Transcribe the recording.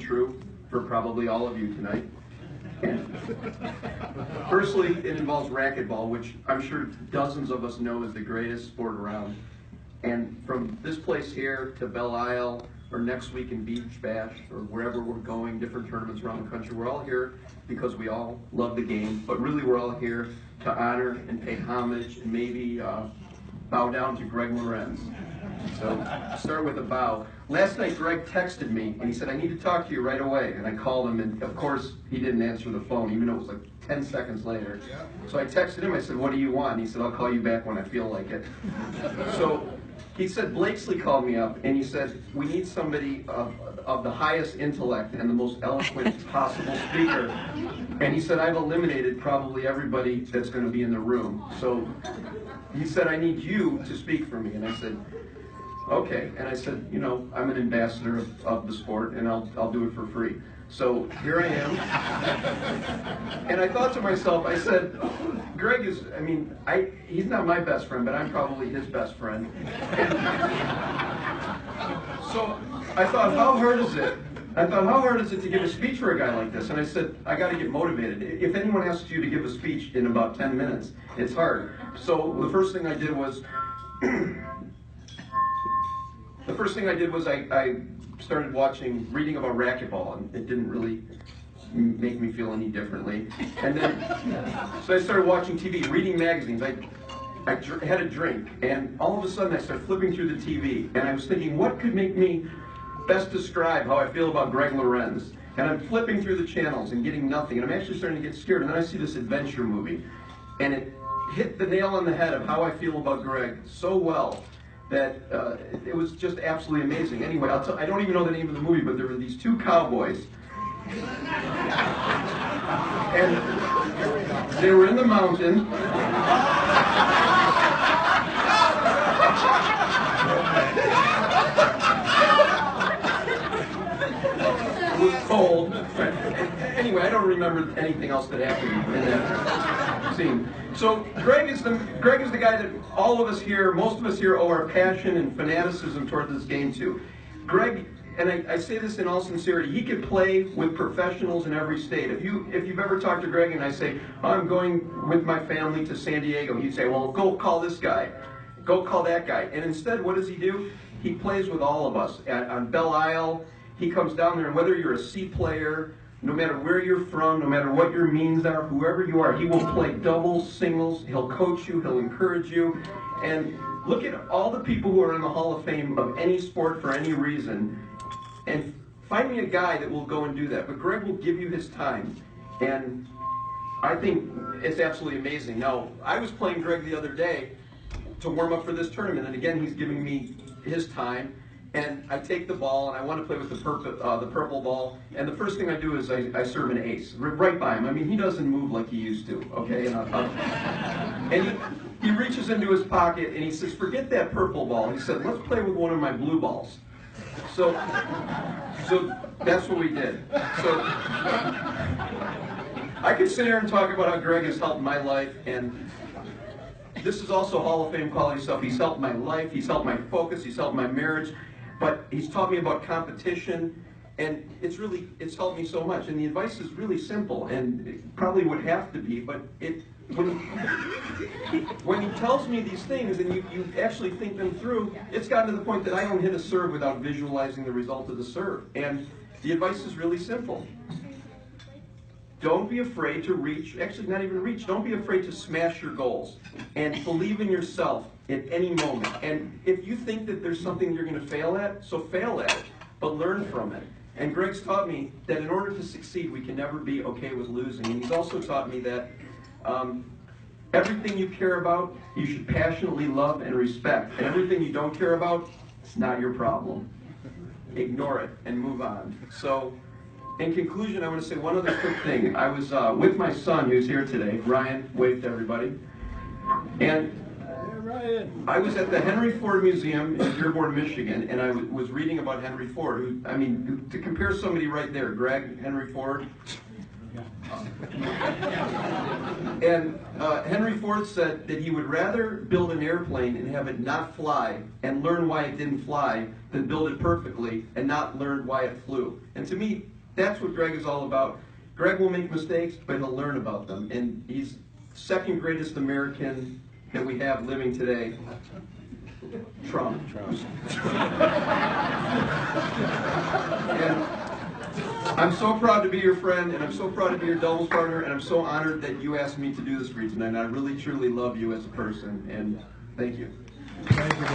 true for probably all of you tonight. And firstly, it involves racquetball, which I'm sure dozens of us know is the greatest sport around. And from this place here to Belle Isle, or next week in Beach Bash, or wherever we're going, different tournaments around the country, we're all here because we all love the game, but really we're all here to honor and pay homage and maybe bow down to Greg Lewerenz. So start with a bow. Last night Greg texted me and he said, I need to talk to you right away. And I called him and of course he didn't answer the phone, even though it was like 10 seconds later. So I texted him, I said, what do you want? And he said, I'll call you back when I feel like it. So he said, Blakesley called me up and he said, we need somebody of the highest intellect and the most eloquent possible speaker. And he said, I've eliminated probably everybody that's going to be in the room. So he said, I need you to speak for me. And I said, okay. And I said, you know, I'm an ambassador of the sport and I'll do it for free. So here I am. And I thought to myself, I said, Greg is, I mean, he's not my best friend, but I'm probably his best friend. And so I thought, how hard is it? I thought, how hard is it to give a speech for a guy like this? And I said, I got to get motivated. If anyone asks you to give a speech in about 10 minutes, it's hard. So the first thing I did was, I started reading about racquetball, and it didn't really make me feel any differently. And then, so I started watching TV, reading magazines. I had a drink, and all of a sudden I started flipping through the TV, and I was thinking, what could make me best describe how I feel about Greg Lewerenz? And I'm flipping through the channels and getting nothing, and I'm actually starting to get scared. And then I see this adventure movie, and it hit the nail on the head of how I feel about Greg so well that it was just absolutely amazing. Anyway, I don't even know the name of the movie, but there were these two cowboys, and they were in the mountain. It was cold. Anyway, I don't remember anything else that happened in that scene. So Greg is the guy that all of us here, most of us here, owe our passion and fanaticism toward this game to. Greg, and I say this in all sincerity, he could play with professionals in every state. If you've ever talked to Greg and I say, I'm going with my family to San Diego, he'd say, well, go call this guy, go call that guy. And instead, what does he do? He plays with all of us. On Belle Isle, he comes down there, and whether you're a C player, no matter where you're from, no matter what your means are, whoever you are, he will play doubles, singles, he'll coach you, he'll encourage you. And look at all the people who are in the Hall of Fame of any sport for any reason, and find me a guy that will go and do that. But Greg will give you his time, and I think it's absolutely amazing. Now, I was playing Greg the other day to warm up for this tournament, and again, he's giving me his time. And I take the ball, and I want to play with the purple ball. And the first thing I do is I serve an ace, right by him. I mean, he doesn't move like he used to, okay? And he reaches into his pocket, and he says, forget that purple ball. He said, let's play with one of my blue balls. So that's what we did. So I could sit here and talk about how Greg has helped my life, and this is also Hall of Fame quality stuff. He's helped my life, he's helped my focus, he's helped my marriage. But he's taught me about competition, and it's helped me so much. And the advice is really simple, and it probably would have to be, but when he tells me these things and you actually think them through, it's gotten to the point that I don't hit a serve without visualizing the result of the serve. And the advice is really simple. Don't be afraid to reach, actually not even reach, don't be afraid to smash your goals. And believe in yourself at any moment. And if you think that there's something you're going to fail at, so fail at it, but learn from it. And Greg's taught me that in order to succeed, we can never be okay with losing. And he's also taught me that everything you care about, you should passionately love and respect. And everything you don't care about, it's not your problem. Ignore it and move on. So, in conclusion, I want to say one other quick thing. I was with my son, who's here today. Ryan, wave to everybody. And I was at the Henry Ford Museum in Dearborn, Michigan, and I was reading about Henry Ford. Who, I mean, to compare somebody right there, Greg, Henry Ford, And Henry Ford said that he would rather build an airplane and have it not fly and learn why it didn't fly than build it perfectly and not learn why it flew. And to me, that's what Greg is all about. Greg will make mistakes, but he'll learn about them. And he's second greatest American that we have living today. Trump. And I'm so proud to be your friend, and I'm so proud to be your doubles partner, and I'm so honored that you asked me to do this for you tonight. And I really, truly love you as a person, and thank you. Thank you,